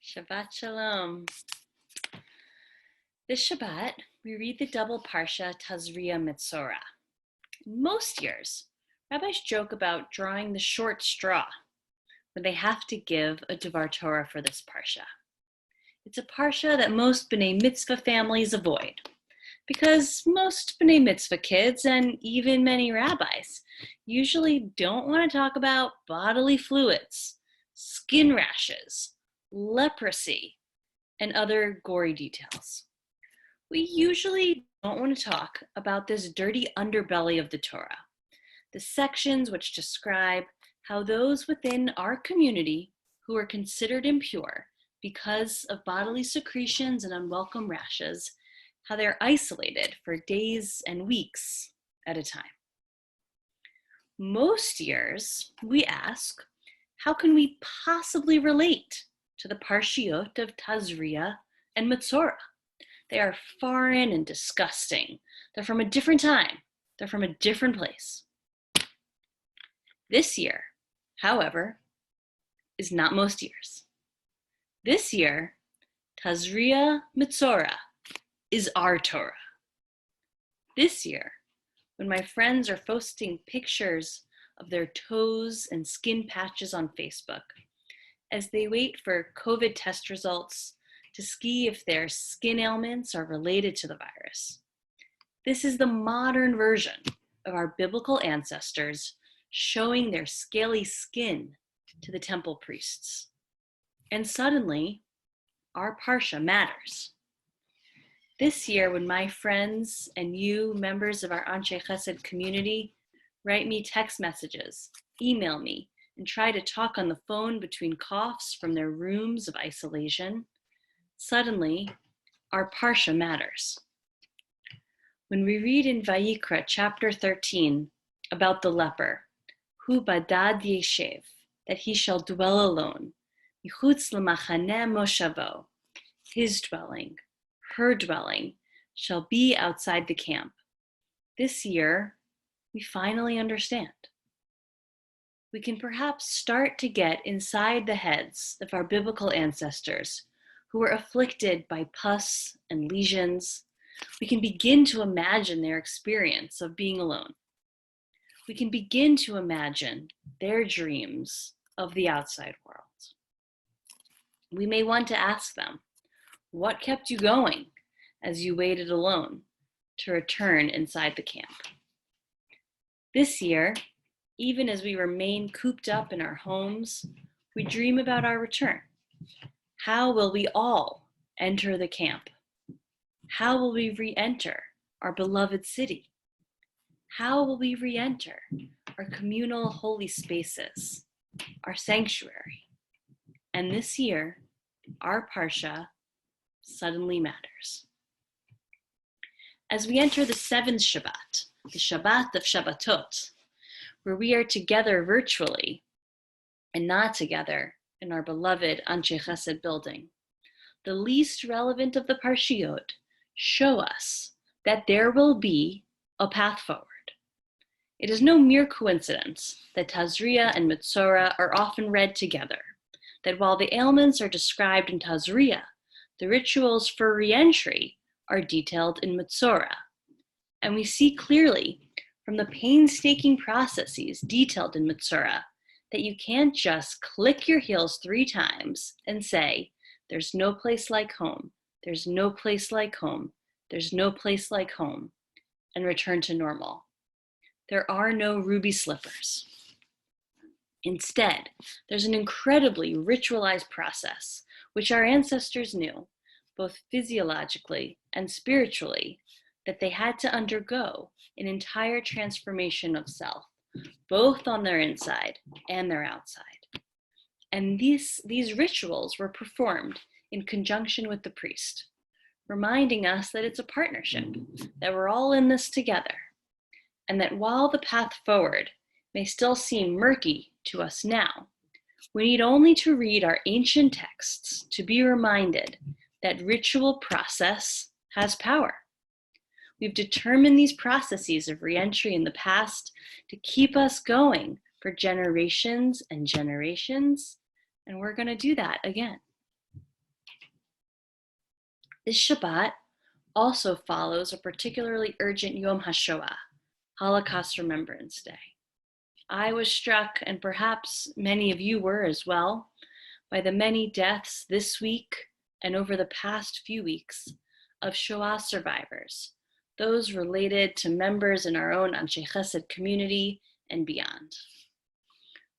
Shabbat Shalom. This Shabbat, we read the double parsha Tazria-Metzorah. Most years, rabbis joke about drawing the short straw when they have to give a Devar Torah for this parsha. It's a parsha that most B'nai Mitzvah families avoid because most B'nai Mitzvah kids and even many rabbis usually don't want to talk about bodily fluids, skin rashes, leprosy, and other gory details. We usually don't want to talk about this dirty underbelly of the Torah, the sections which describe how those within our community who are considered impure because of bodily secretions and unwelcome rashes, how they're isolated for days and weeks at a time. Most years, we ask, how can we possibly relate to the parshiot of Tazria and Metzorah? They are foreign and disgusting. They're from a different time. They're from a different place. This year, however, is not most years. This year, Tazria-Metzorah is our Torah. This year, when my friends are posting pictures of their toes and skin patches on Facebook, as they wait for COVID test results to see if their skin ailments are related to the virus. This is the modern version of our biblical ancestors showing their scaly skin to the temple priests. And suddenly, our parsha matters. This year, when my friends and you, members of our Anshe Chesed community, write me text messages, email me, and try to talk on the phone between coughs from their rooms of isolation, suddenly, our parsha matters. When we read in Vayikra chapter 13 about the leper, Hu badad yeshev, that he shall dwell alone, Yichutz l'machaneh moshavo, his dwelling, her dwelling, shall be outside the camp. This year, we finally understand. We can perhaps start to get inside the heads of our biblical ancestors who were afflicted by pus and lesions. We can begin to imagine their experience of being alone. We can begin to imagine their dreams of the outside world. We may want to ask them, what kept you going as you waited alone to return inside the camp? This year, even as we remain cooped up in our homes, we dream about our return. How will we all enter the camp? How will we re-enter our beloved city? How will we re-enter our communal holy spaces, our sanctuary? And this year, our parsha suddenly matters. As we enter the seventh Shabbat, the Shabbat of Shabbatot, where we are together virtually and not together in our beloved Anshe Chesed building, the least relevant of the parshiot show us that there will be a path forward. It is no mere coincidence that Tazria and Metzorah are often read together, that while the ailments are described in Tazria, the rituals for reentry are detailed in Metzorah. And we see clearly from the painstaking processes detailed in Metzorah that you can't just click your heels 3 times and say, there's no place like home, there's no place like home, there's no place like home, and return to normal. There are no ruby slippers. Instead, there's an incredibly ritualized process, which our ancestors knew, both physiologically and spiritually, that they had to undergo an entire transformation of self, both on their inside and their outside. And these rituals were performed in conjunction with the priest, reminding us that it's a partnership, that we're all in this together, and that while the path forward may still seem murky to us now, we need only to read our ancient texts to be reminded that ritual process has power. We've determined these processes of reentry in the past to keep us going for generations and generations, and we're going to do that again. This Shabbat also follows a particularly urgent Yom HaShoah, Holocaust Remembrance Day. I was struck, and perhaps many of you were as well, by the many deaths this week and over the past few weeks of Shoah survivors, those related to members in our own Anshe Chesed community and beyond.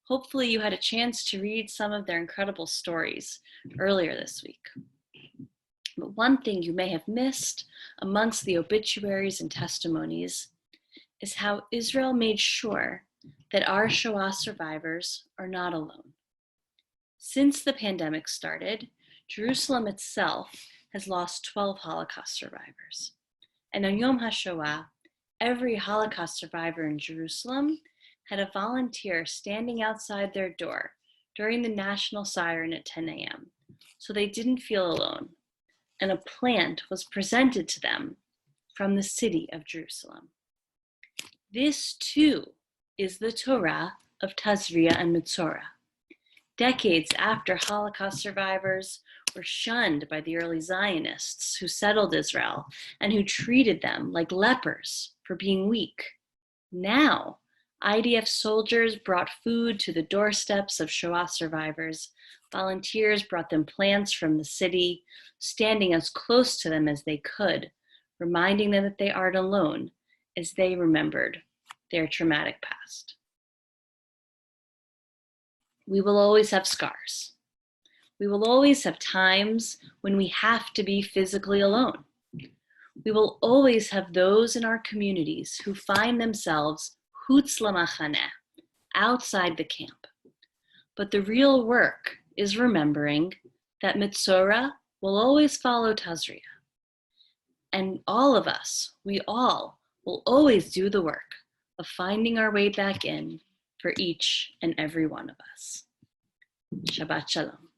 Hopefully you had a chance to read some of their incredible stories earlier this week. But one thing you may have missed amongst the obituaries and testimonies is how Israel made sure that our Shoah survivors are not alone. Since the pandemic started, Jerusalem itself has lost 12 Holocaust survivors. And on Yom HaShoah, every Holocaust survivor in Jerusalem had a volunteer standing outside their door during the national siren at 10 a.m. so they didn't feel alone. And a plant was presented to them from the city of Jerusalem. This too is the Torah of Tazria-Metzorah. Decades after Holocaust survivors were shunned by the early Zionists who settled Israel and who treated them like lepers for being weak. Now, IDF soldiers brought food to the doorsteps of Shoah survivors. Volunteers brought them plants from the city, standing as close to them as they could, reminding them that they aren't alone as they remembered their traumatic past. We will always have scars. We will always have times when we have to be physically alone. We will always have those in our communities who find themselves hutz lamachaneh, outside the camp. But the real work is remembering that Metzorah will always follow Tazria. And all of us, we all, will always do the work of finding our way back in for each and every one of us. Shabbat Shalom.